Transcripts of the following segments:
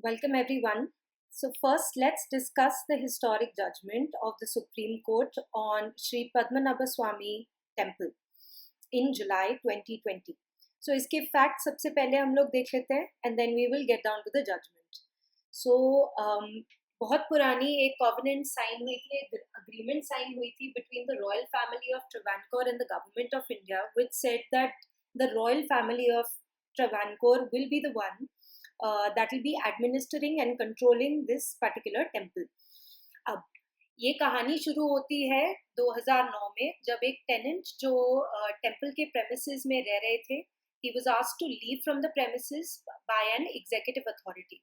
Welcome everyone. So first let's discuss the historic judgment of the Supreme Court on Sri Padmanabhaswamy Temple in July 2020. So इसके facts सबसे पहले हम लोग देख लेते हैं and then we will get down to the judgment. So बहुत पुरानी एक covenant sign हुई थी, एक agreement sign हुई थी between the royal family of Travancore and the government of India, which said that the royal family of Travancore will be the one that will be administering and controlling this particular temple. अब ये कहानी शुरू होती है 2009 में, जब एक tenant जो टेम्पल के प्रेमिसेस में रह रहे थे, he was asked to leave from the premises by an executive authority.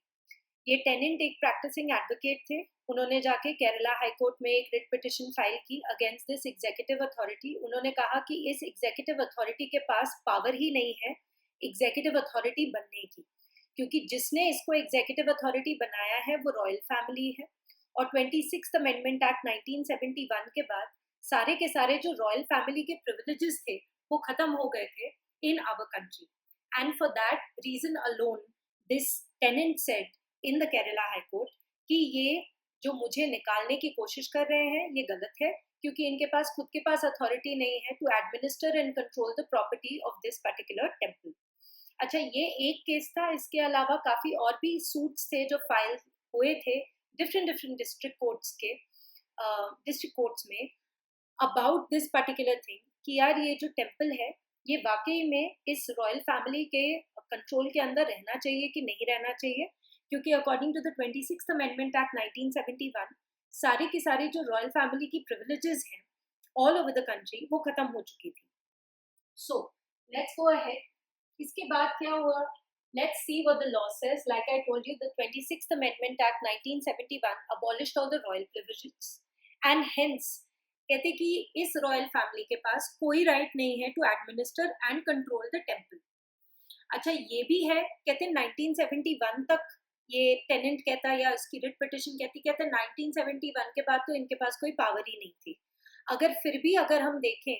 ये टेनेंट एक प्रैक्टिसिंग एडवोकेट थे. उन्होंने जाके केरला हाई कोर्ट में एक रिट पिटिशन फाइल की अगेंस्ट दिस एग्जीक्यूटिव अथॉरिटी. उन्होंने कहा कि इस एग्जीक्यूटिव अथॉरिटी के पास पावर ही नहीं है एग्जीक्यूटिव अथॉरिटी बनने की, क्योंकि जिसने इसको एग्जीक्यूटिव अथॉरिटी बनाया है वो रॉयल फैमिली है. और 26th अमेंडमेंट एक्ट 1971 के बाद सारे के सारे जो रॉयल फैमिली के प्रिविलेजेस थे वो खत्म हो गए थे in our country. And for that reason alone this tenant said in the Kerala high court कि ये जो मुझे निकालने की कोशिश कर रहे हैं ये गलत है, क्योंकि इनके पास खुद के पास अथॉरिटी नहीं है to administer and control the property of this particular temple. अच्छा, ये एक केस था. इसके अलावा काफ़ी और भी सूट्स थे जो फाइल हुए थे डिफरेंट डिस्ट्रिक्ट कोर्ट्स में अबाउट दिस पर्टिकुलर थिंग कि यार ये जो टेम्पल है ये वाकई में इस रॉयल फैमिली के कंट्रोल के अंदर रहना चाहिए कि नहीं रहना चाहिए, क्योंकि according to the 26th amendment act 1971 सारे के सारे जो रॉयल फैमिली की प्रिविलेजेस हैं ऑल ओवर द कंट्री वो खत्म हो चुकी थी. So let's go ahead. इसके बाद क्या हुआ? Let's see what the law says. Like I told you, the 26th Amendment Act 1971 abolished all the royal privileges and hence कहते कि इस रॉयल फैमिली के पास कोई राइट नहीं है to administer and control the temple. अच्छा, ये भी है, कहते 1971 तक ये टेनेंट कहता या इसकी रिट पिटिशन कहते 1971 के बाद तो इनके पास कोई पावर ही नहीं थी. अगर हम देखें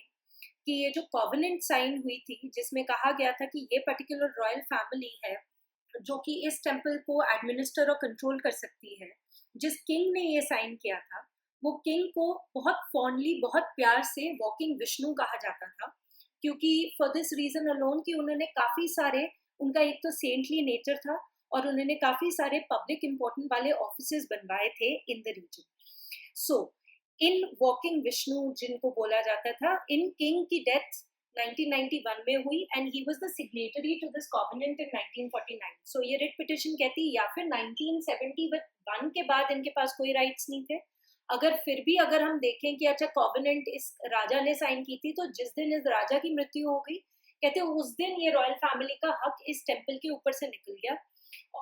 कि ये जो कॉवेनेंट साइन हुई थी जिसमें कहा गया था कि ये पर्टिकुलर रॉयल फैमिली है जो कि इस टेम्पल को एडमिनिस्टर और कंट्रोल कर सकती है, जिस किंग ने ये साइन किया था वो किंग को बहुत फॉन्डली, बहुत प्यार से वॉकिंग विष्णु कहा जाता था, क्योंकि फॉर दिस रीजन अलोन कि उन्होंने काफ़ी सारे, उनका एक तो सेंटली नेचर था और उन्होंने काफ़ी सारे पब्लिक इम्पोर्टेंट वाले ऑफिसेज बनवाए थे in the region. So invoking Vishnu जिनको बोला जाता था, इन किंग की डेथ 1991 में हुई and he was the signatory to this covenant in 1949. So ये रिट पिटिशन कहती या फिर 1971 के बाद इनके पास कोई राइट्स नहीं थे. अगर हम देखें कि अच्छा कॉवेनेंट इस राजा ने साइन की थी, तो जिस दिन इस राजा की मृत्यु हो गई कहते उस दिन ये रॉयल फैमिली का हक इस टेम्पल के ऊपर से निकल गया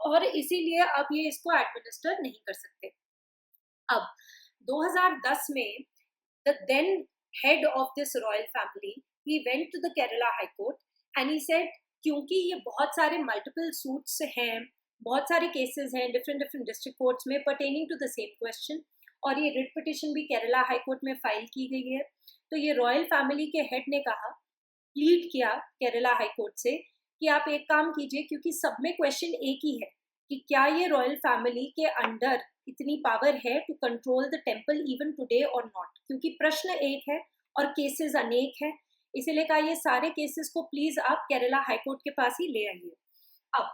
और इसीलिए अब ये इसको एडमिनिस्टर नहीं कर सकते. अब 2010 में the then head of this royal family he went to the Kerala High Court and he said क्योंकि ये बहुत सारे multiple suits हैं, बहुत सारे cases हैं different district courts में pertaining to the same question और ये writ petition भी केरला हाई कोर्ट में फाइल की गई है, तो ये रॉयल फैमिली के हेड ने कहा, प्लीड किया केरला हाई कोर्ट से कि आप एक काम कीजिए, क्योंकि सब में क्वेश्चन एक ही है कि क्या ये रॉयल फैमिली के अंडर इतनी पावर है to control the temple even today और नॉट, क्योंकि प्रश्न एक है और केसेस अनेक हैं. इसीलिए कहा ये सारे केसेस को प्लीज आप केरला हाई कोर्ट के पास ही ले आइए. अब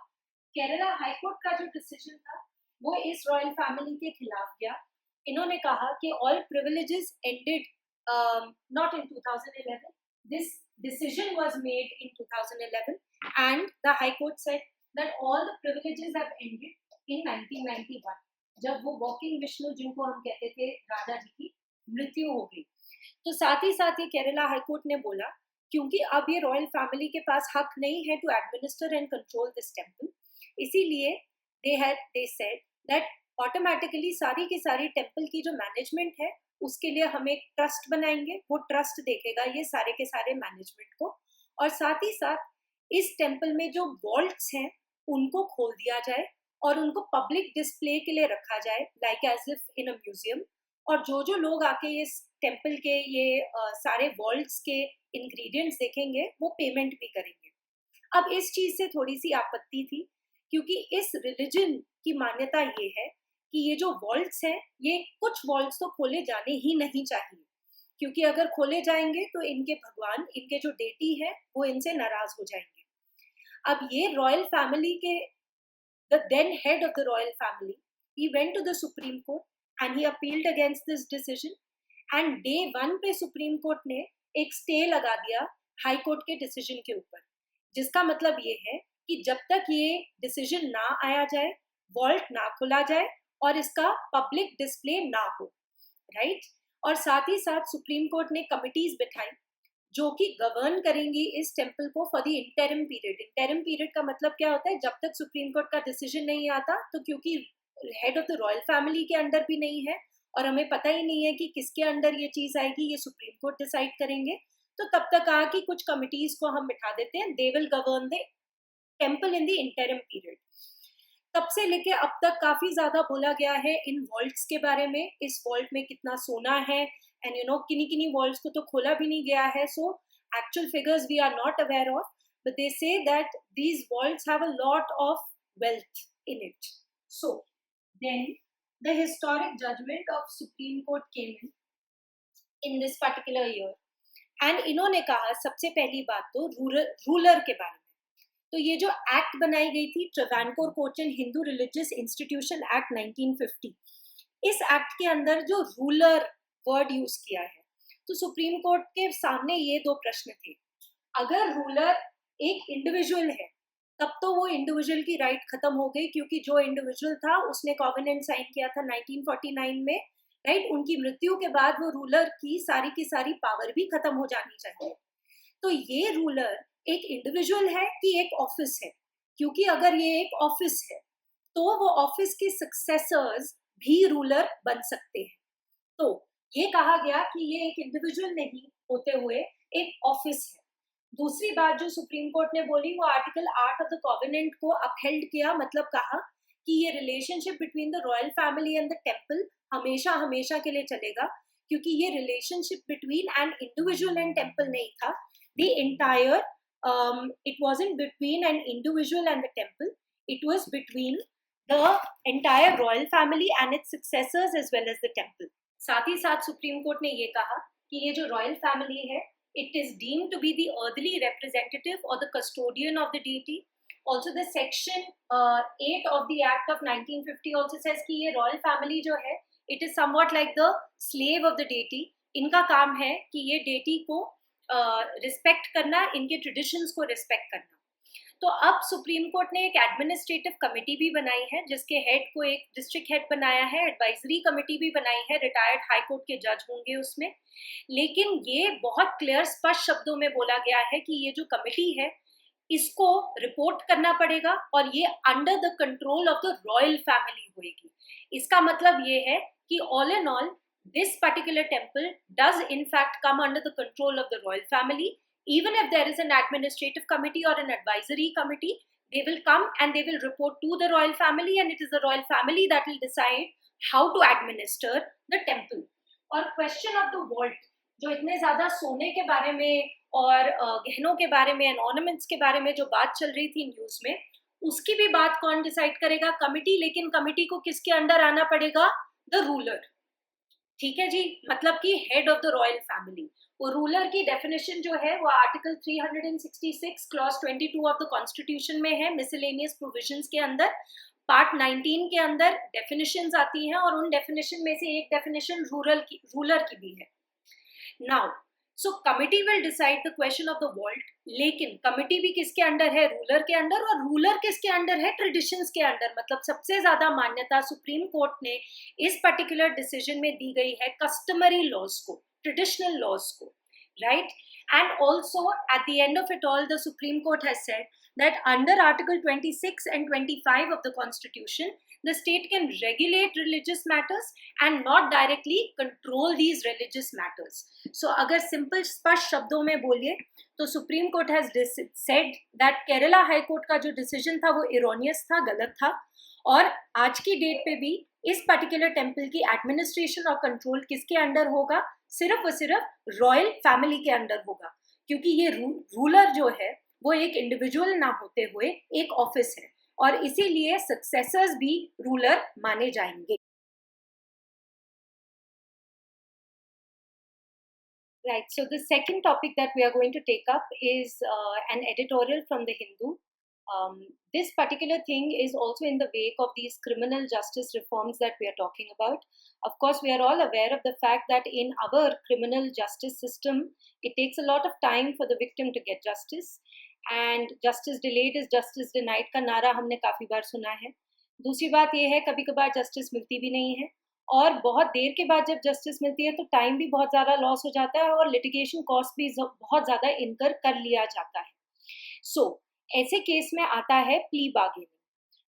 केरला हाई कोर्ट का जो डिसीजन था वो इस रॉयल फैमिली के खिलाफ गया. इन्होंने कहा कि all privileges ended not in 2011. This decision was made in 2011 and the high court said that all the privileges have ended in 1991 जब वो वॉकिंग विष्णु जिनको हम कहते थे राजा जी की मृत्यु हो गई. तो साथ ही साथ ये केरला हाई कोर्ट ने बोला क्योंकि अब ये रॉयल फैमिली के पास हक नहीं है to administer and control this temple, इसीलिए दे सेड दैट ऑटोमेटिकली सारी की सारी टेम्पल की जो मैनेजमेंट है उसके लिए हम एक ट्रस्ट बनाएंगे, वो ट्रस्ट देखेगा ये सारे के सारे मैनेजमेंट को, और साथ ही साथ इस टेम्पल में जो वॉल्ट्स हैं उनको खोल दिया जाए और उनको पब्लिक डिस्प्ले के लिए रखा जाए like as if in a museum, और जो लोग आके इस टेम्पल के ये सारे वॉल्ट्स के इंग्रेडिएंट्स देखेंगे वो पेमेंट भी करेंगे. अब इस चीज़ से थोड़ी सी आपत्ति थी क्योंकि इस रिलीजन की मान्यता ये है कि ये जो वॉल्ट्स हैं, ये कुछ वॉल्ट्स तो खोले जाने ही नहीं चाहिए, क्योंकि अगर खोले जाएंगे तो इनके भगवान, इनके जो डेटी है, वो इनसे नाराज हो जाएंगे। अब ये रॉयल फैमिली के the then head of the royal family, he went to the Supreme Court and he appealed against this decision, and day 1 पे सुप्रीम कोर्ट ने एक स्टे लगा दिया हाई कोर्ट के डिसीजन के ऊपर, जिसका मतलब ये है कि जब तक ये डिसीजन ना आया जाए, वॉल्ट ना खुला जाए और इसका पब्लिक डिस्प्ले ना हो, राइट। और साथ ही साथ सुप्रीम कोर्ट ने कमिटीज बिठाई जो कि गवर्न करेंगी इस टेम्पल को for the interim period. Interim period का मतलब क्या होता है, जब तक सुप्रीम कोर्ट का डिसीजन नहीं आता, तो क्योंकि head of the royal family के अंडर भी नहीं है और हमें पता ही नहीं है कि किसके अंडर ये चीज आएगी, ये सुप्रीम कोर्ट डिसाइड करेंगे, तो तब तक कहा कि कुछ कमिटीज को हम बिठा देते हैं, they will govern the temple in the interim period. तब से लेके अब तक काफी ज्यादा बोला गया है इन वॉल्ट्स के बारे में, इस वॉल्ट में कितना सोना है, एंड यू नो किन्हीं वॉल्ट्स को तो खोला भी नहीं गया है, so actual figures we are not aware of, but they say that these vaults have a lot of wealth in it. So then the historic judgement of supreme court came in this particular year, एंड इन्होंने कहा सबसे पहली बात तो ruler के बारे में। तो ये जो एक्ट बनाई गई थी, Travancore Cochin Hindu religious institution act 1950, इस एक्ट के अंदर जो रूलर वर्ड यूज किया है, तो सुप्रीम कोर्ट के सामने ये दो प्रश्न थे। अगर रूलर एक इंडिविजुअल है, तब तो वो इंडिविजुअल की राइट खत्म हो गई, क्योंकि जो इंडिविजुअल था उसने कॉवेनेंट साइन किया था 1949 में, राइट। उनकी मृत्यु के बाद वो रूलर की सारी पावर भी खत्म हो जानी चाहिए। तो ये रूलर एक इंडिविजुअल है कि एक ऑफिस है, क्योंकि अगर ये एक ऑफिस है तो वो ऑफिस के सक्सेसर्स भी रूलर बन सकते हैं। तो ये कहा गया कि ये एक इंडिविजुअल नहीं होते हुए एक ऑफिस है। दूसरी बात जो सुप्रीम कोर्ट ने बोली, वो आर्टिकल 8 ऑफ द कॉवेनेंट को अपहेल्ड किया, मतलब कहा कि ये relationship between the royal family and the temple हमेशा के लिए चलेगा, क्योंकि ये relationship between an individual and temple नहीं था। The entire it wasn't between an individual and the temple, it was between the entire royal family and its successors as well as the temple. साथ ही साथ supreme court ने ये कहा कि ये जो रॉयल फैमिली है, it is deemed to be the earthly representative or the custodian of the deity. Also the section 8 of the act of 1950 also says कि ये royal family जो है, it is somewhat like the slave of the deity. इनका काम है कि ये deity को रिस्पेक्ट करना, इनके ट्रेडिशंस को रिस्पेक्ट करना। तो अब सुप्रीम कोर्ट ने एक एडमिनिस्ट्रेटिव कमेटी भी बनाई है, जिसके हेड को एक डिस्ट्रिक्ट हेड बनाया है, एडवाइजरी कमेटी भी बनाई है, रिटायर्ड हाई कोर्ट के जज होंगे उसमें। लेकिन ये बहुत क्लियर स्पष्ट शब्दों में बोला गया है कि ये जो कमेटी है, इसको रिपोर्ट करना पड़ेगा और ये under the control of the royal family होगी। इसका मतलब ये है कि all in all this particular temple does in fact come under the control of the royal family. Even if there is an administrative committee or an advisory committee, they will come and they will report to the royal family, and it is the royal family that will decide how to administer the temple. और question of the vault, जो इतने ज्यादा सोने के बारे में और गहनों के बारे में एंड ऑर्नामेंट्स के बारे में जो बात चल रही थी न्यूज में, उसकी भी बात कौन डिसाइड करेगा? कमिटी। लेकिन कमिटी को किसके अंडर आना पड़ेगा? The ruler. ठीक है जी, मतलब कि head of the royal family. वो रूलर की डेफिनेशन जो है वो article 366 clause 22 of the constitution में है, मिसलेनियस प्रोविजंस के अंदर पार्ट 19 के अंदर डेफिनेशंस आती हैं, और उन डेफिनेशन में से एक डेफिनेशन रूलर की भी है। Now so committee will decide the question of the vault, लेकिन कमिटी भी किसके अंडर है? रूलर के अंडर। और रूलर किसके अंडर है? ट्रेडिशंस के अंडर। मतलब सबसे ज्यादा मान्यता सुप्रीम कोर्ट ने इस पर्टिकुलर डिसीजन में दी गई है कस्टमरी लॉज को, ट्रेडिशनल लॉज को, right. And also at the end of it all the Supreme court has said that under article 26 and 25 of the constitution, the state can regulate religious matters and not directly control these religious matters. So अगर simple स्पष्ट शब्दों में बोलिए तो supreme court has said that Kerala high court का जो decision था वो erroneous था, गलत था, और आज की डेट पे भी इस पर्टिकुलर टेम्पल की एडमिनिस्ट्रेशन और कंट्रोल किसके अंडर होगा? सिर्फ और सिर्फ रॉयल फैमिली के अंडर होगा, क्योंकि ये रूलर जो है वो एक इंडिविजुअल ना होते हुए एक ऑफिस है। और इसीलिए सक्सेसर्स भी रूलर माने जाएंगे. Right. So the second topic that we are going to take up is an editorial from the Hindu. This particular thing is also in the wake of these criminal justice reforms that we are talking about. Of course, we are all aware of the fact that in our criminal justice system, it takes a lot of time for the victim to get justice. And justice delayed is justice denied का नारा हमने काफी बार सुना है. दूसरी बात यह है कभी कभार जस्टिस मिलती भी नहीं है, और बहुत देर के बाद जब जस्टिस मिलती है तो टाइम भी बहुत ज़्यादा लॉस हो जाता है और लिटिगेशन कॉस्ट भी बहुत ज़्यादा इनकर कर लिया जाता है. सो ऐसे केस में आता है plea bargaining.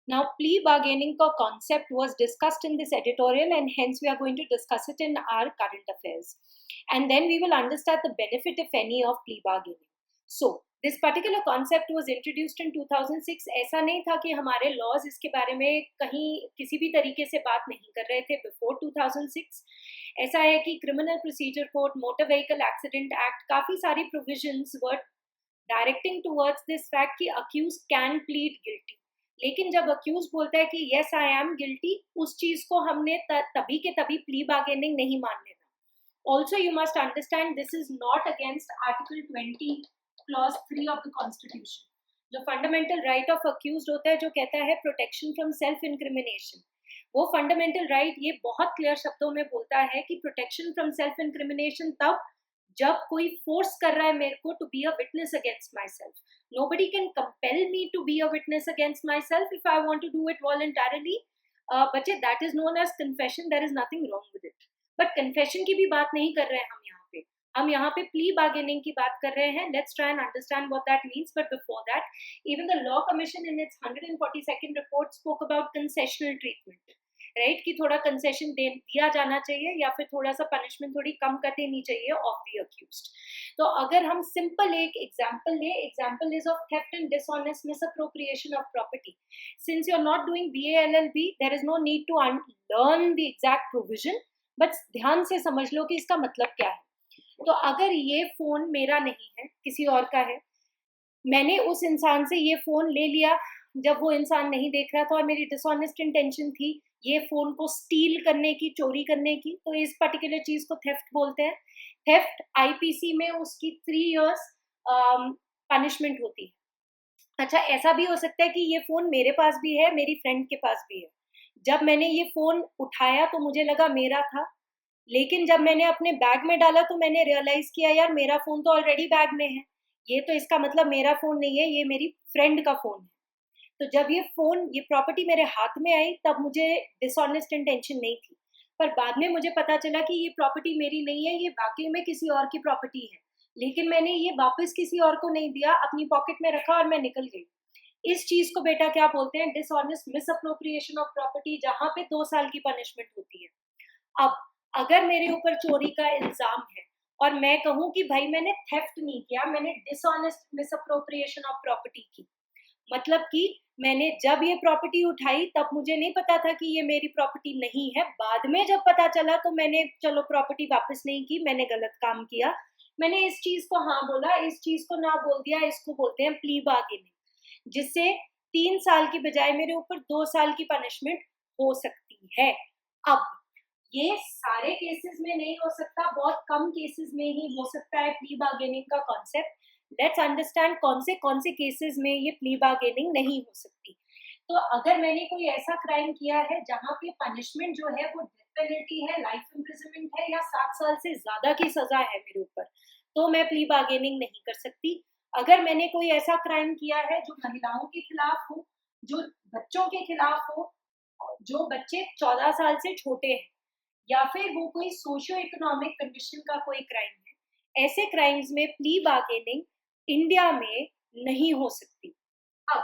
Now, plea bargaining का concept was discussed in this editorial, and hence we are going to discuss it in our current affairs. And then we will understand the benefit, if any, of plea bargaining. So, this particular concept was introduced in 2006. ऐसा नहीं था कि हमारे laws इसके बारे में कहीं किसी भी तरीके से बात नहीं कर रहे थे before 2006. ऐसा है कि Criminal Procedure Code, Motor Vehicle Accident Act, काफ़ी सारी provisions were directing towards this fact कि accused can plead guilty. लेकिन जब accused बोलता है कि yes I am guilty, उस चीज़ को हमने तभी के तभी plea bargaining नहीं मान लेना. Also, you must understand this is not against Article 20, Clause 3 of the Constitution. जो fundamental right of accused होता है जो कहता है protection from self-incrimination. वो fundamental right ये बहुत clear शब्दों में बोलता है कि protection from self-incrimination तब जब कोई force कर रहा है मेरे को to be a witness against myself. Nobody can compel me to be a witness against myself if I want to do it voluntarily. बच्चे that is known as confession. There is nothing wrong with it. But confession की भी बात नहीं कर रहे हैं हम यहाँ पे plea bargaining की बात कर रहे हैं. Let's try and understand what that means. But before that, even the Law Commission in its 142nd report spoke about concessional treatment. Right कि थोड़ा कंसेशन दिया जाना चाहिए या फिर थोड़ा सा पनिशमेंट थोड़ी कम कर देनी चाहिए ऑफ द अक्यूज्ड. तो अगर हम सिंपल एक एग्जांपल ले, example is of theft and dishonest misappropriation of property. Since you are not doing BALLB, there is no need to learn the exact provision, but ध्यान से समझ लो कि इसका मतलब क्या है. तो अगर ये फोन मेरा नहीं है, किसी और का है, मैंने उस इंसान से ये फोन ले लिया जब वो इंसान नहीं देख रहा था और मेरी डिसऑनेस्ट इंटेंशन थी ये फोन को स्टील करने की, चोरी करने की, तो इस पर्टिकुलर चीज को थेफ्ट बोलते हैं. थेफ्ट IPC में उसकी 3 years पनिशमेंट होती है. अच्छा, ऐसा भी हो सकता है कि ये फोन मेरे पास भी है, मेरी फ्रेंड के पास भी है. जब मैंने ये फोन उठाया तो मुझे लगा मेरा था, लेकिन जब मैंने अपने बैग में डाला तो मैंने रियलाइज किया यार मेरा फोन तो ऑलरेडी बैग में है, ये तो इसका मतलब मेरा फोन नहीं है, ये मेरी फ्रेंड का फोन है. तो जब ये प्रॉपर्टी मेरे हाथ में आई तब मुझे डिसऑनेस्ट इंटेंशन नहीं थी, पर बाद में मुझे पता चला कि ये प्रॉपर्टी मेरी नहीं है, ये वाकई में किसी और की प्रॉपर्टी है, लेकिन मैंने ये वापस किसी और को नहीं दिया, अपनी पॉकेट में रखा और मैं निकल गई. इस चीज को बेटा क्या बोलते हैं? डिसऑनेस्ट मिसअप्रोप्रिएशन ऑफ प्रॉपर्टी, जहां पे 2 साल की पनिशमेंट होती है. अब अगर मेरे ऊपर चोरी का इल्जाम है और मैं कहूँ कि भाई मैंने थेफ्ट नहीं किया, मैंने डिसऑनेस्ट मिसअप्रोप्रिएशन ऑफ प्रॉपर्टी की, मतलब कि मैंने जब ये प्रॉपर्टी उठाई तब मुझे नहीं पता था कि ये मेरी प्रॉपर्टी नहीं है, बाद में जब पता चला तो मैंने चलो प्रॉपर्टी वापस नहीं की, मैंने गलत काम किया, मैंने इस चीज को हाँ बोला, इस चीज को ना बोल दिया. इसको बोलते हैं प्ली बार्गेनिंग, जिससे 3 साल की बजाय मेरे ऊपर 2 साल की पनिशमेंट हो सकती है. अब ये सारे केसेस में नहीं हो सकता, बहुत कम केसेस में ही हो सकता है प्ली बार्गेनिंग का कॉन्सेप्ट. लेट्स अंडरस्टैंड कौन से केसेस में ये प्ली बार्गेनिंग नहीं हो सकती. तो अगर मैंने कोई ऐसा क्राइम किया है जहां पे पनिशमेंट जो है वो डेथ पेनल्टी है, लाइफ इम्प्रिजनमेंट है या 7 साल से ज्यादा की सजा है मेरे ऊपर, तो मैं प्ली बार्गेनिंग नहीं कर सकती. अगर मैंने कोई ऐसा क्राइम किया है जो महिलाओं के खिलाफ हो, जो बच्चों के खिलाफ हो, जो बच्चे 14 साल से छोटे हैं, या फिर वो कोई सोशियो इकोनॉमिक कंडीशन का कोई क्राइम है, ऐसे क्राइम्स में प्ली बार्गेनिंग इंडिया में नहीं हो सकती. अब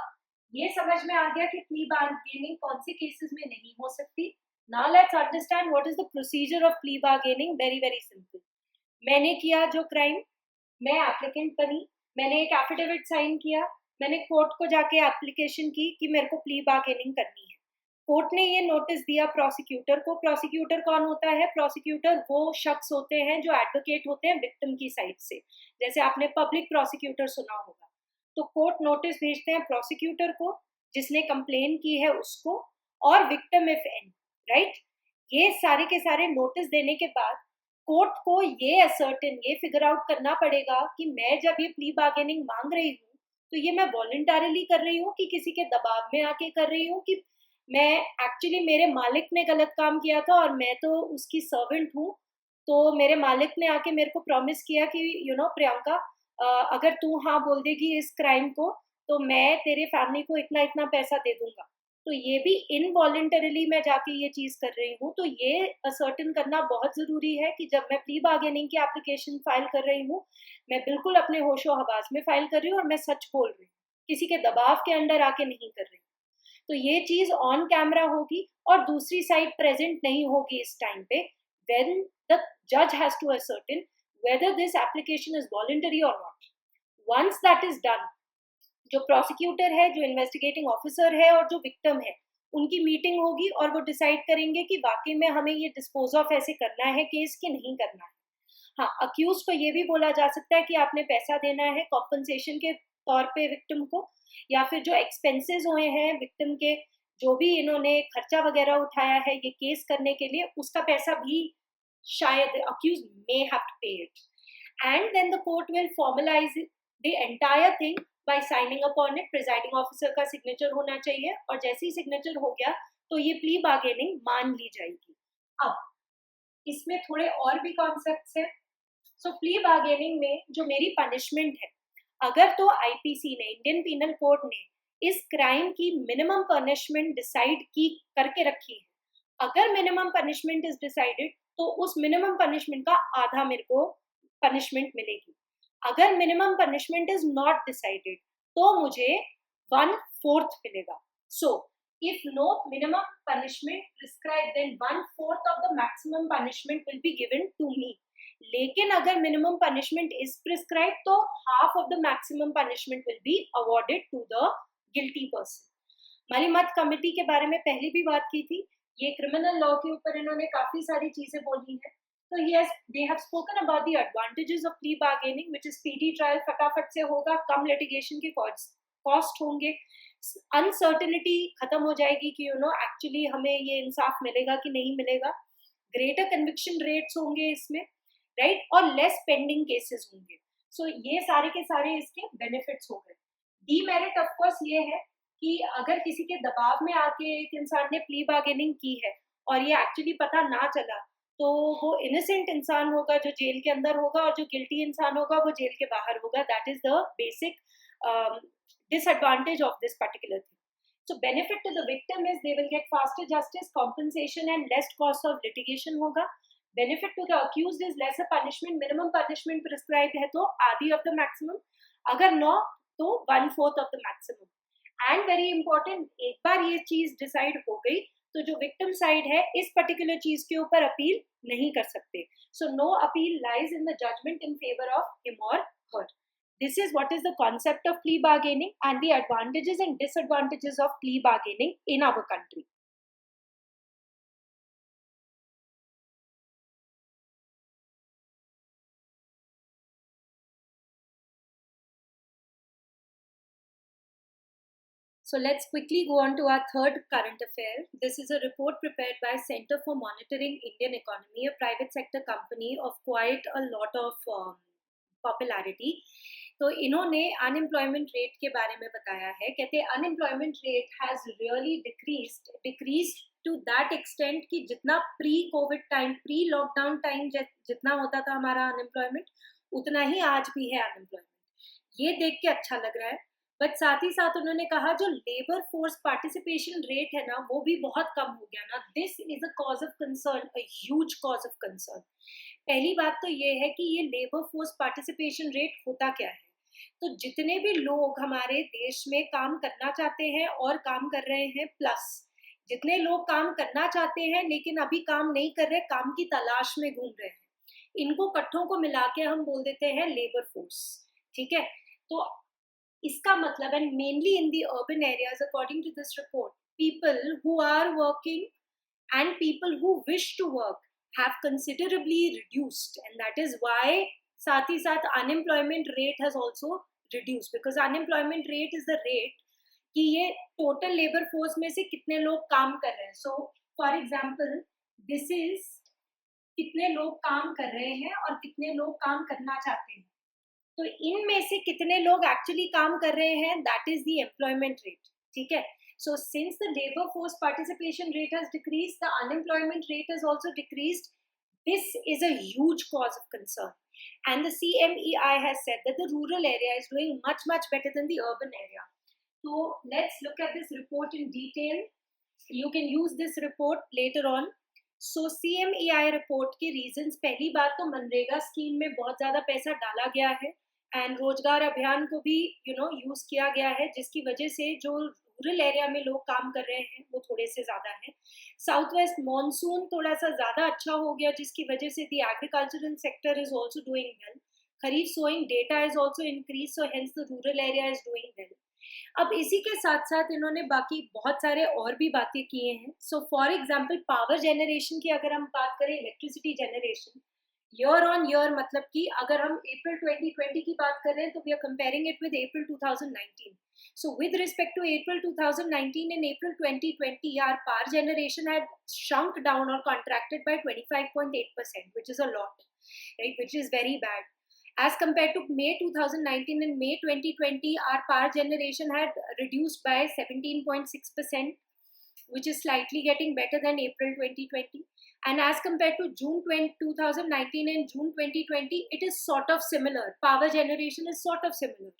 ये समझ में आ गया कि प्ली बार्गेनिंग कौन से केसेस में नहीं हो सकती. Now let's understand what is the procedure of plea bargaining. Very very simple. मैंने किया जो क्राइम, मैं एप्लीकेंट बनी, मैंने एक एफिडेविट साइन किया, मैंने कोर्ट को जाके एप्लीकेशन की कि मेरे को प्ली बार्गेनिंग करनी है. कोर्ट ने ये नोटिस दिया प्रोसिक्यूटर को. प्रोसिक्यूटर कौन होता है? प्रोसिक्यूटर वो शख्स होते हैं जो एडवोकेट होते हैं विक्टिम की साइड से, जैसे आपने पब्लिक प्रोसिक्यूटर सुना होगा. तो कोर्ट नोटिस भेजते हैं प्रोसिक्यूटर को, जिसने कंप्लेन की है उसको, और विक्टिम इफ एनी, राइट। ये सारे के सारे नोटिस देने के बाद कोर्ट को ये फिगर आउट करना पड़ेगा कि मैं जब ये प्ली बार्गेनिंग मांग रही हूँ तो ये मैं वॉलंटरली कर रही हूँ कि किसी के दबाव में आके कर रही हूँ, कि मैं एक्चुअली मेरे मालिक ने गलत काम किया था और मैं तो उसकी सर्वेंट हूँ, तो मेरे मालिक ने आके मेरे को प्रॉमिस किया कि प्रियंका, अगर तू हाँ बोल देगी इस क्राइम को तो मैं तेरे फैमिली को इतना इतना पैसा दे दूंगा। तो ये भी इनवॉलंटरली मैं जाके ये चीज कर रही हूँ, तो ये असर्टेन करना बहुत जरूरी है कि जब मैं प्ली बार्गेनिंग की एप्लीकेशन फाइल कर रही हूँ, मैं बिल्कुल अपने होशो हवास में फाइल कर रही हूँ और मैं सच बोल रही हूँ, किसी के दबाव के अंडर आके नहीं कर रही हूँ। तो ये चीज ऑन कैमरा होगी और दूसरी साइड प्रेजेंट नहीं होगी इस टाइम पे, देन द जज has to ascertain whether this application is voluntary or not. Once that is done, जो प्रोसिक्यूटर है, जो इन्वेस्टिगेटिंग ऑफिसर है और जो विक्टिम है, उनकी मीटिंग होगी और वो डिसाइड करेंगे कि वाकई में हमें ये डिस्पोज ऑफ ऐसे करना है केस कि नहीं करना है। हाँ, अक्यूज को ये भी बोला जा सकता है कि आपने पैसा देना है कॉम्पनसेशन के तौर पे विक्टिम को, या फिर जो एक्सपेंसेस हुए हैं विक्टिम के, जो भी इन्होंने खर्चा वगैरह उठाया है ये केस करने के लिए, उसका पैसा भी शायद accused may have to pay it, and then the court will formalise the entire thing by signing upon it. Presiding officer का सिग्नेचर होना चाहिए और जैसे ही सिग्नेचर हो गया तो ये प्ली बार्गेनिंग मान ली जाएगी। अब इसमें थोड़े और भी कॉन्सेप्ट्स हैं। सो प्ली बार्गेनिंग में जो मेरी पनिशमेंट है, अगर तो आईपीसी ने, इंडियन पीनल कोड ने इस क्राइम की मिनिमम पनिशमेंट डिसाइड की करके रखी है, अगर मिनिमम पनिशमेंट इज डिसाइडेड तो उस मिनिमम पनिशमेंट का आधा मेरे को पनिशमेंट मिलेगी। अगर minimum punishment is not decided तो मुझे 1/4 मिलेगा। सो if no minimum punishment prescribed, then 1/4 of the maximum punishment will be given to me. लेकिन अगर मिनिमम पनिशमेंट इज प्रिस्क्राइब तो half of the maximum punishment will be awarded to the guilty person. Malimath committee के बारे में पहले भी बात की थी, ये क्रिमिनल लॉ के ऊपर इन्होंने काफी सारी चीजें बोली हैं। तो yes, they have spoken about the advantages of plea bargaining, which is speedy trial, फटाफट से होगा, कम लिटिगेशन के कॉस्ट होंगे, अनसर्टेनिटी खत्म हो जाएगी कि एक्चुअली हमें ये इंसाफ मिलेगा कि नहीं मिलेगा, ग्रेटर कन्विक्शन रेट्स होंगे इसमें, राइट, और लेस पेंडिंग केसेस होंगे। सो ये सारे के सारे इसके बेनिफिट्स हो गए। डीमेरिट ऑफ कोर्स ये है कि अगर किसी के दबाव में आके एक इंसान ने प्ली बार्गेनिंग की है और ये एक्चुअली पता ना चला तो वो इनोसेंट इंसान होगा जो जेल के अंदर होगा और जो गिल्टी इंसान होगा वो जेल के बाहर होगा। That is the basic disadvantage of this particular thing. So benefit to the victim is they will get faster justice, compensation and less cost of litigation होगा। Benefit to the accused is lesser punishment, minimum punishment prescribed है तो आधी of the maximum, अगर no तो 1/4 of the maximum। And very important, एक बार ये चीज decide हो गई तो जो विक्टिम साइड है इस पर्टिकुलर चीज के ऊपर अपील नहीं कर सकते। So no appeal lies in the judgment in favor of him or her. This is what is the concept of plea bargaining and the advantages and disadvantages of plea bargaining in our country. So let's quickly go on to our third current affair. This is a report prepared by Center for Monitoring Indian Economy, a private sector company of quite a lot of popularity. तो इन्होंने unemployment rate के बारे में बताया है। कहते हैं unemployment rate has really decreased to that extent कि जितना pre covid time, pre lockdown time जितना होता था हमारा अनएम्प्लॉयमेंट, उतना ही आज भी है अनएम्प्लॉयमेंट। ये देख के अच्छा लग रहा है, बट साथ ही साथ उन्होंने कहा जो लेबर फोर्स पार्टिसिपेशन रेट है ना वो भी बहुत कम हो गया ना। This is a cause of concern, a huge cause of concern. पहली बात तो ये है कि ये लेबर फोर्स पार्टिसिपेशन रेट होता क्या है। तो जितने भी लोग हमारे देश में काम करना चाहते हैं और काम कर रहे हैं, प्लस जितने लोग काम करना चाहते हैं लेकिन अभी काम नहीं कर रहे, काम की तलाश में घूम रहे हैं, इनको इकट्ठों को मिला के हम बोल देते हैं लेबर फोर्स। ठीक है, तो इसका मतलब है mainly in the urban areas, according to this report, people who are working and people who wish to work have considerably reduced, and that is why साथ ही साथ unemployment rate has also reduce, because unemployment rate is the rate कि ये total labour force में से कितने लोग काम कर रहे हैं. So for example this is कितने लोग काम कर रहे हैं और कितने लोग काम करना चाहते हैं. तो इनमें से कितने लोग एक्चुअली काम कर रहे हैं, that is the employment rate. ठीक है. So since the labour force participation rate has decreased, the unemployment rate has also decreased. This is a huge cause of concern. And the CMEI has said that the rural area is doing much, much better than the urban area. So let's look at this report in detail. You can use this report later on. So CMEI report के reasons, पहली बात तो MNREGA scheme में बहुत ज़्यादा पैसा डाला गया है एंड रोजगार अभियान को भी यूज किया गया है, जिसकी वजह से जो रूरल एरिया में लोग काम कर रहे हैं वो थोड़े से ज़्यादा है. साउथ वेस्ट मॉनसून थोड़ा सा ज़्यादा अच्छा हो गया, जिसकी वजह से the agricultural sector is also doing well. Kharif sowing data is also increase, so hence the rural area is doing well. अब इसी के साथ साथ इन्होंने बाकी बहुत सारे और भी बातें किए हैं. So for example power generation की अगर हम बात करें, electricity generation year on year, मतलब कि अगर हम अप्रैल 2020 की बात कर रहे हैं तो we are comparing it with April 2019. So with respect to April 2019 and April 2020, our power generation had shrunk down or contracted by 25.8%, which is a lot, right? Which is very bad. As compared to May 2019 and May 2020, our power generation had reduced by 17.6%, which is slightly getting better than April 2020. And as compared to June 2019 and June 2020, it is sort of similar. Power generation is sort of similar.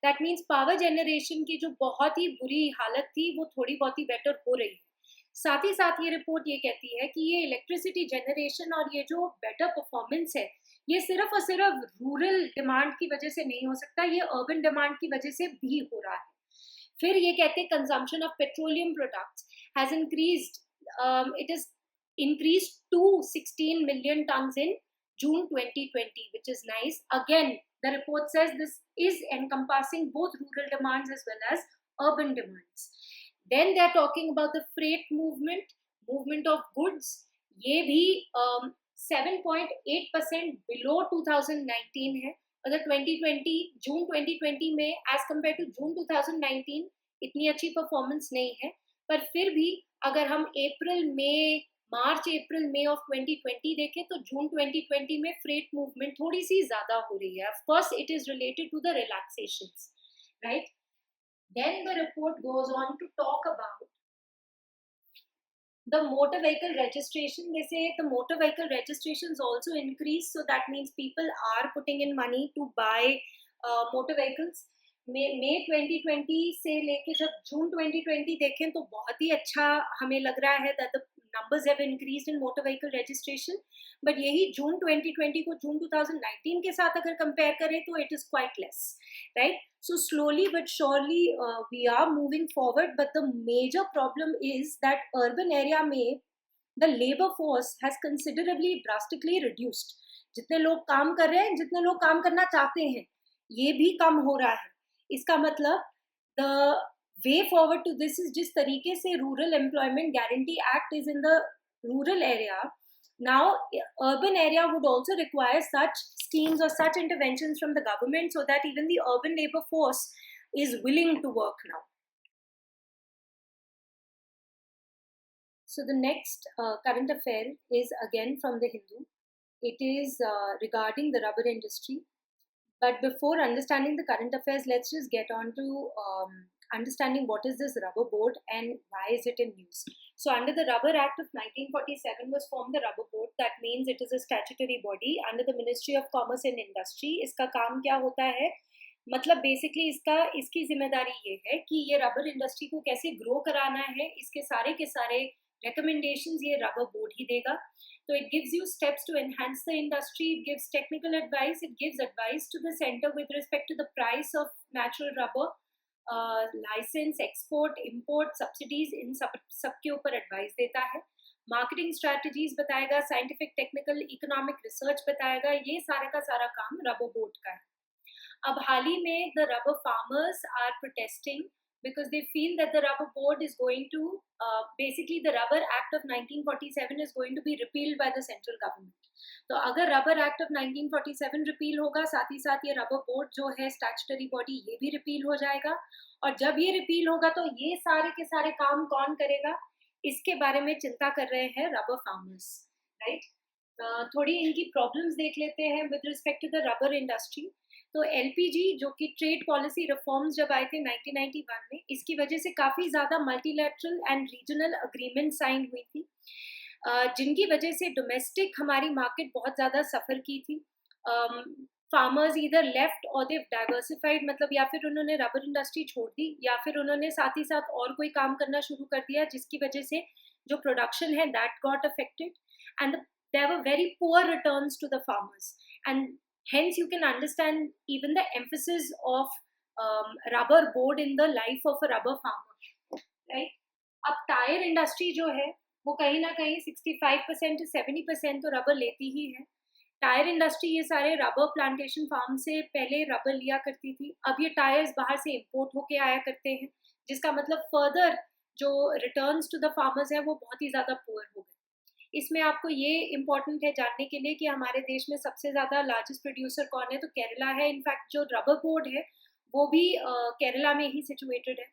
That means power generation की जो बहुत ही बुरी हालत थी वो थोड़ी बहुत ही better हो रही है. साथ ही साथ ये रिपोर्ट ये कहती है कि ये इलेक्ट्रिसिटी जनरेशन और ये जो बेटर परफॉर्मेंस है, ये सिर्फ और सिर्फ रूरल डिमांड की वजह से नहीं हो सकता, ये अर्बन डिमांड की वजह से भी हो रहा है. फिर ये कहते हैं consumption of petroleum products has increased. It is increased to 16 million tons in June 2020, which is nice. Again, the report says this is encompassing both rural demands as well as urban demands. Then they are talking about the freight movement of goods. ये भी 7.8% below 2019 है. अगर 2020 जून 2020 में as compared to जून 2019 इतनी अच्छी performance नहीं है, पर फिर भी अगर हम मार्च अप्रैल मई ऑफ 2020 देखें तो जून 2020 में फ्रेट मूवमेंट थोड़ी सी ज्यादा हो रही है. Of course it is related to the relaxations, right. Then the report goes on to talk about the motor vehicle registration. They say the motor vehicle registrations also increase, so that means people are putting in money to buy motor vehicles. मई 2020 से लेके जब जून 2020 देखें तो बहुत ही अच्छा हमें लग रहा है that the numbers have increased in motor vehicle registration. but यही जून 2020 को जून 2019 के साथ अगर compare करें तो it is quite less, right? So slowly but surely we are moving forward, but the major problem is that urban area में the labor force has considerably drastically reduced. जितने लोग काम कर रहे हैं, जितने लोग काम करना चाहते हैं, ये भी कम हो रहा है. इसका मतलब the way forward to this is जिस तरीके से rural employment guarantee act is in the rural area, now urban area would also require such schemes और such interventions from the government so that even the urban labour force is willing to work now. So the next current affair is again from the Hindu. It is regarding the rubber industry. But before understanding the current affairs, let's just get on to understanding what is this rubber board and why is it in news. So under the Rubber Act of 1947 was formed the rubber board. That means it is a statutory body under the Ministry of Commerce and Industry. इसका काम क्या होता है, मतलब basically इसकी जिम्मेदारी ये है कि ये रबर इंडस्ट्री को कैसे ग्रो कराना है, इसके सारे के सारे recommendations ये rubber board ही देगा. So it gives you steps to enhance the industry, it gives technical advice, it gives advice to the center with respect to the price of natural rubber, license, export, import, subsidies, इन सब के ऊपर advice देता है. Marketing strategies बताएगा, scientific technical economic research बताएगा. ये सारा का सारा काम रबर बोर्ड का है. अब हाल ही में the rubber farmers are protesting because they feel that the rubber board is going to, basically the Rubber Act of 1947 is going to be repealed by the central government. तो अगर rubber act of 1947 repeal होगा, साथ ही साथ ये rubber board जो है statutory body, ये भी रिपील हो जाएगा. और जब ये रिपील होगा तो ये सारे के सारे काम कौन करेगा, इसके बारे में चिंता कर रहे हैं रबर फार्मर्स, राइट. थोड़ी इनकी प्रॉब्लम्स देख लेते हैं with respect to the rubber industry. तो एलपीजी जो कि ट्रेड पॉलिसी रिफॉर्म्स जब आए थे 1991 में, इसकी वजह से काफ़ी ज़्यादा multilateral and regional agreement sign हुई थी, जिनकी वजह से डोमेस्टिक हमारी मार्केट बहुत ज़्यादा सफ़र की थी. फार्मर्स इधर लेफ्ट और दे डाइवर्सिफाइड, मतलब या फिर उन्होंने रबर इंडस्ट्री छोड़ दी या फिर उन्होंने साथ ही साथ और कोई काम करना शुरू कर दिया, जिसकी वजह से जो प्रोडक्शन है that got affected and there were very poor returns to the farmers, and hence you can understand even the emphasis of rubber board in the life of a rubber farmer, right. अब tyre industry जो है वो कहीं ना कहीं 65% to 70% तो rubber लेती ही है. टायर इंडस्ट्री ये सारे रबर प्लांटेशन फार्म से पहले रबर लिया करती थी, अब ये टायर्स बाहर से इम्पोर्ट होके आया करते हैं, जिसका मतलब फर्दर जो रिटर्न्स टू द फार्मर्स है वो बहुत ही ज़्यादा पुअर हो गए. इसमें आपको ये इम्पॉर्टेंट है जानने के लिए कि हमारे देश में सबसे ज़्यादा लार्जेस्ट प्रोड्यूसर कौन है, तो केरला है. इनफैक्ट जो रबर बोर्ड है वो भी केरला में ही सिचुएटेड है.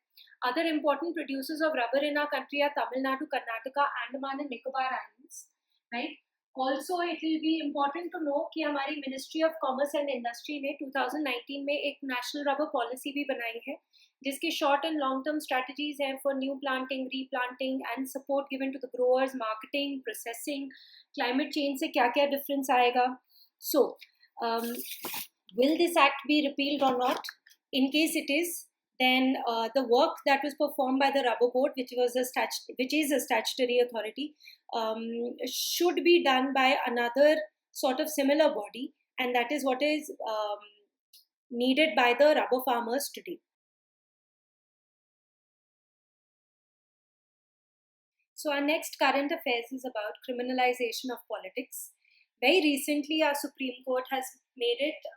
Other important producers of rubber in our country are Tamil Nadu, Karnataka, Andaman and Nicobar islands, right. Also it will be important to know कि हमारी ministry of commerce and industry ने 2019 में एक नेशनल रबर पॉलिसी भी बनाई है, जिसके short and long term strategies हैं for new planting, replanting and support given to the growers, marketing, processing. Climate change से क्या क्या डिफरेंस आएगा. So will this act be repealed और not? In case it is, then the work that was performed by the rubber board, which is a statutory authority, should be done by another sort of similar body, and that is what is needed by the rubber farmers today. So our next current affairs is about criminalization of politics. Very recently, our Supreme Court has made it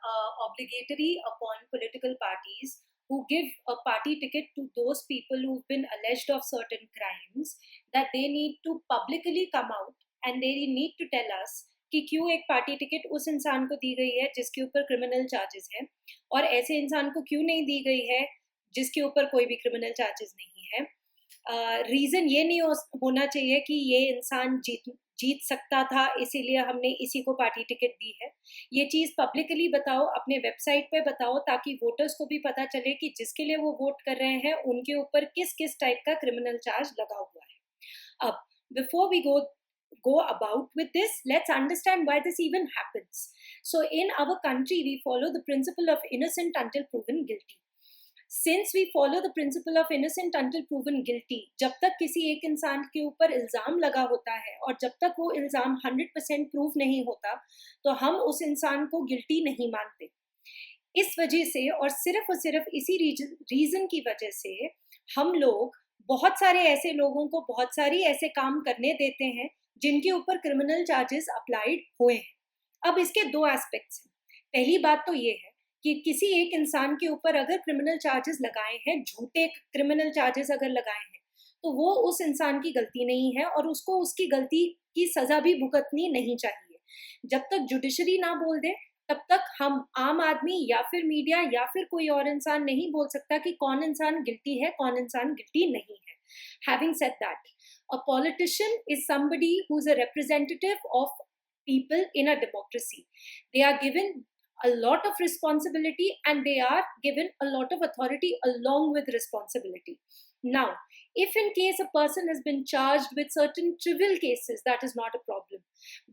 obligatory upon political parties who give a party ticket to those people who've been alleged of certain crimes, that they need to publicly come out and they need to tell us कि क्यों एक party ticket उस इंसान को दी गई है जिसके ऊपर क्रिमिनल चार्जेस हैं, और ऐसे इंसान को क्यों नहीं दी गई है जिसके ऊपर कोई भी क्रिमिनल चार्जेस नहीं है. रीज़न ये नहीं होना चाहिए कि ये इंसान जीत सकता था इसीलिए हमने इसी को पार्टी टिकट दी है. ये चीज़ पब्लिकली बताओ, अपने वेबसाइट पे बताओ, ताकि वोटर्स को भी पता चले कि जिसके लिए वो वोट कर रहे हैं उनके ऊपर किस किस टाइप का क्रिमिनल चार्ज लगा हुआ है. अब before we go about with this, let's understand why this even happens. So in our country we follow the principle of innocent until proven guilty. Since we follow the principle of innocent until proven guilty, जब तक किसी एक इंसान के ऊपर इल्ज़ाम लगा होता है और जब तक वो इल्ज़ाम 100% प्रूफ नहीं होता, तो हम उस इंसान को गिल्टी नहीं मानते. इस वजह से और सिर्फ इसी रीज़न की वजह से हम लोग बहुत सारे ऐसे लोगों को बहुत सारी ऐसे काम करने देते हैं जिनके ऊपर क्रिमिनल चार्जेस अप्लाइड हुए हैं. अब इसके दो एस्पेक्ट्स हैं. पहली बात तो ये है कि किसी एक इंसान के ऊपर अगर क्रिमिनल चार्जेस लगाए हैं, झूठे क्रिमिनल चार्जेस अगर लगाए हैं, तो वो उस इंसान की गलती नहीं है और उसको उसकी गलती की सज़ा भी भुगतनी नहीं चाहिए. जब तक जुडिशरी ना बोल दे तब तक हम आम आदमी या फिर मीडिया या फिर कोई और इंसान नहीं बोल सकता कि कौन इंसान गिल्टी है, कौन इंसान गिल्टी नहीं है. Having said that, a politician is somebody who's a representative of people in a democracy. They are given a lot of responsibility and they are given a lot of authority along with responsibility. Now, if in case a person has been charged with certain trivial cases, that is not a problem.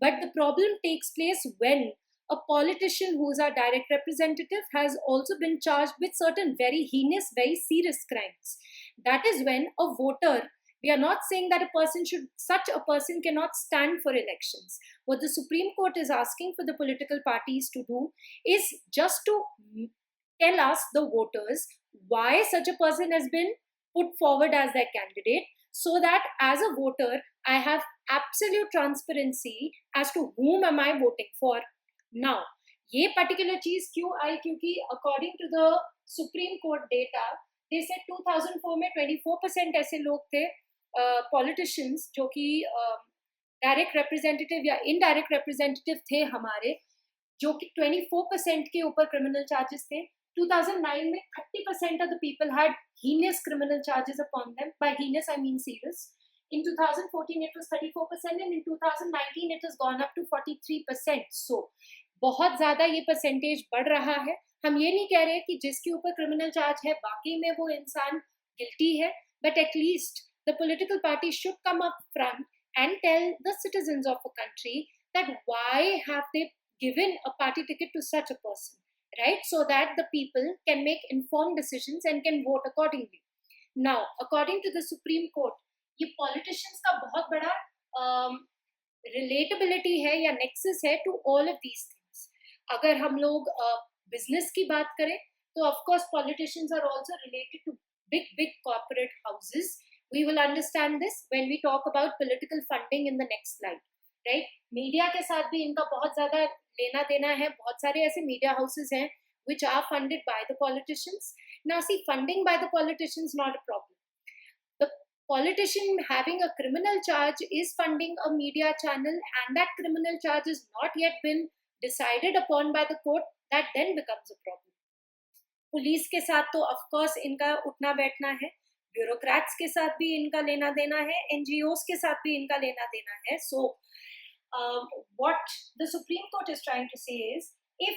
But the problem takes place when a politician who is our direct representative has also been charged with certain very heinous, very serious crimes. That is when a voter, we are not saying that such a person cannot stand for elections. What the Supreme Court is asking for the political parties to do is just to tell us, the voters, why such a person has been put forward as their candidate, so that as a voter, I have absolute transparency as to whom am I voting for. Now, ये particular चीज क्यों आई? क्योंकि according to the Supreme Court data, they said 2004 में 24% ऐसे लोग थे politicians जो कि डायरेक्ट रिप्रेजेंटेटिव या इनडायरेक्ट रिप्रेजेंटेटिव थे हमारे, जो कि 24% के ऊपर क्रिमिनल चार्जेस थे. 2009 में 30% of the people had heinous criminal charges upon them. By heinous, I mean serious. In 2014, it was 34%, and in 2019, it has gone up to 43%. So, बहुत ज़्यादा ये परसेंटेज बढ़ रहा है. हम ये नहीं कह रहे कि जिसके ऊपर क्रिमिनल चार्ज है बाकी में वो इंसान गिल्टी है, but at least the political party should come up front and tell the citizens of a country that why have they given a party ticket to such a person, right? So that the people can make informed decisions and can vote accordingly. Now, according to the Supreme Court, ये politicians का बहुत बड़ा relatability है या nexus है to all of these things. अगर हम लोग business की बात करें, तो of course politicians are also related to big corporate houses. We will understand this when we talk about political funding in the next slide, right? Media के साथ भी इनका बहुत ज़्यादा लेना देना है. बहुत सारे ऐसे media houses हैं which are funded by the politicians. Now see, funding by the politicians not a problem. The politician having a criminal charge is funding a media channel, and that criminal charge has not yet been decided upon by the court. That then becomes a problem. Police के साथ तो of course इनका उठना बैठना है, bureaucrats के साथ भी इनका लेना देना है, NGOs के साथ भी इनका लेना देना है. So what the Supreme Court is trying to say is, if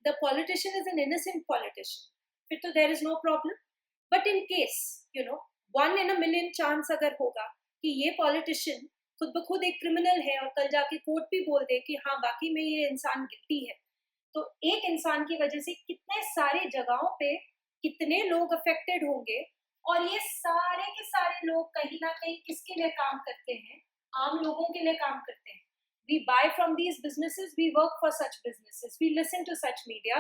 the politician is an innocent politician, फिर तो there is no problem. But in case, 1 in a million chance अगर होगा कि ये politician खुद ब खुद एक क्रिमिनल है और कल जाके कोर्ट भी बोल दे कि हाँ बाकी में ये इंसान गिल्टी है, तो एक इंसान की वजह से कितने सारे जगहों पे कितने लोग अफेक्टेड होंगे. और ये सारे के सारे लोग कहीं ना कहीं किसके लिए काम करते हैं? आम लोगों के लिए काम करते हैं. We buy from these businesses, we work for such businesses, we listen to such media.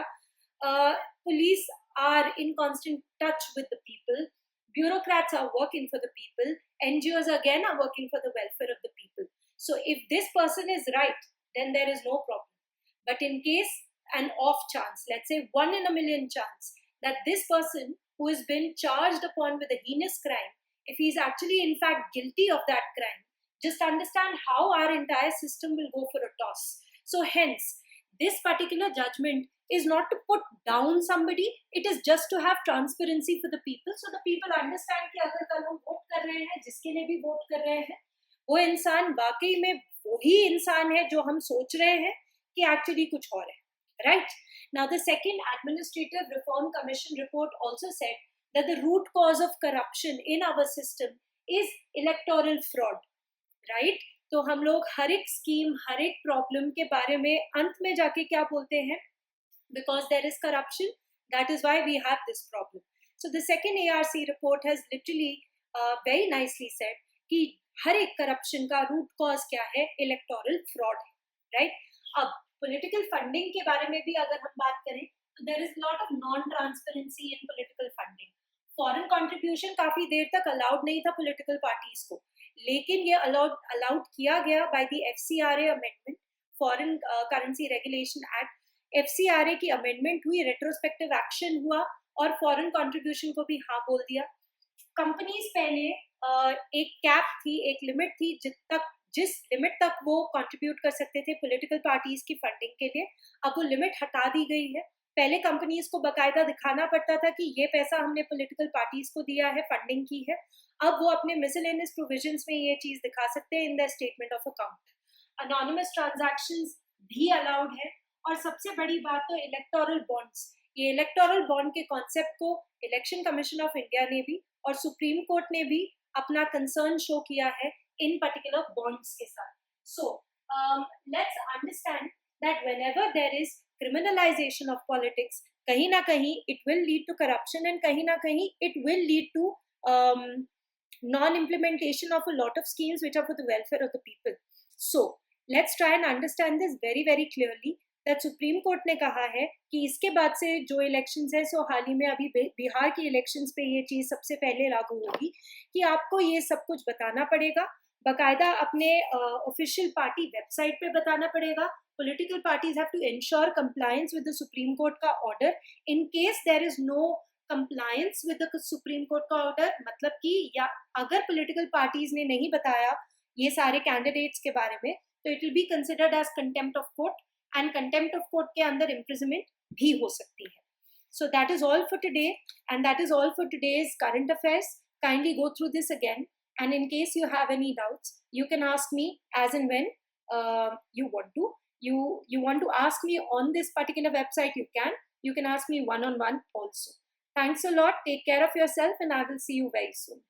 Police are in constant touch with the people. Bureaucrats are working for the people. NGOs again are working for the welfare of the people. So if this person is right, then there is no problem. But in case an off chance, let's say 1 in a million chance, that this person who has been charged upon with a heinous crime, if he's actually in fact guilty of that crime, just understand how our entire system will go for a toss. So hence, this particular judgment is not to put down somebody, it is just to have transparency for the people, so the people understand कि अगर कल हम vote कर रहे हैं, जिसके लिए भी वोट कर रहे हैं, वो इंसान वाकई में वही इंसान है जो हम सोच रहे हैं कि एक्चुअली कुछ और है. Right? Now, the second Administrative Reform Commission report also said that the root cause of corruption in our system is electoral fraud. Right? तो हम लोग हर एक स्कीम, हर एक प्रॉब्लम के बारे में अंत में जाके क्या बोलते हैं? Because there is corruption, that is why we have this problem. So the second ARC report has literally very nicely said कि हर एक corruption का root cause क्या है? Electoral fraud है. Right? अब पॉलिटिकल फंडिंग के बारे में भी अगर हम बात करें तो there is lot of non transparency in political funding. Foreign contribution काफी देर तक अलाउड नहीं था पॉलिटिकल पार्टीज को, लेकिन ये अलाउड किया गया by the FCRA amendment, foreign currency regulation act. FCRA की अमेंडमेंट हुई, रेट्रोस्पेक्टिव एक्शन हुआ और फॉरेन कंट्रीब्यूशन को भी हाँ बोल दिया. कंपनीज पहले एक कैप थी, एक लिमिट थी जिस लिमिट तक वो कंट्रीब्यूट कर सकते थे पॉलिटिकल पार्टीज की फंडिंग के लिए. अब वो लिमिट हटा दी गई है. पहले कंपनीज को बकायदा दिखाना पड़ता था कि ये पैसा हमने पॉलिटिकल पार्टीज को दिया है, फंडिंग की है. अब वो अपने मिसलेनियस प्रोविजंस में ये चीज दिखा सकते हैं in the statement of account. Anonymous transactions भी अलाउड है. और सबसे बड़ी बात तो इलेक्टोरल बॉन्ड्स. ये इलेक्टोरल बॉन्ड के कॉन्सेप्ट को इलेक्शन कमीशन ऑफ इंडिया ने भी और सुप्रीम कोर्ट ने भी अपना कंसर्न शो किया है in particular bonds के साथ. So let's understand that whenever there is criminalization of politics, कहीं ना कहीं it will lead to corruption and कहीं ना कहीं it will lead to non-implementation of a lot of schemes which are for the welfare of the people. So let's try and understand this very very clearly. that supreme court ने कहा है कि इसके बाद से जो इलेक्शंस है, सो हाल ही में अभी बिहार की इलेक्शंस पे ये चीज़ सबसे पहले लागू होगी कि आपको ये सब कुछ बताना पड़ेगा, बाकायदा अपने ऑफिशियल पार्टी वेबसाइट पे बताना पड़ेगा. Political parties have to ensure compliance with the Supreme Court का order. In case there is no compliance with the Supreme Court का order, मतलब कि या अगर political parties ने नहीं बताया ये सारे candidates के बारे में, तो it will be considered as contempt of court, and contempt of court के अंदर imprisonment भी हो सकती है. So that is all for today, and that is all for today's current affairs. Kindly go through this again, and in case you have any doubts, you can ask me as and when you want to. You want to ask me on this particular website, you can ask me one-on-one also. Thanks a lot. Take care of yourself, and I will see you very soon.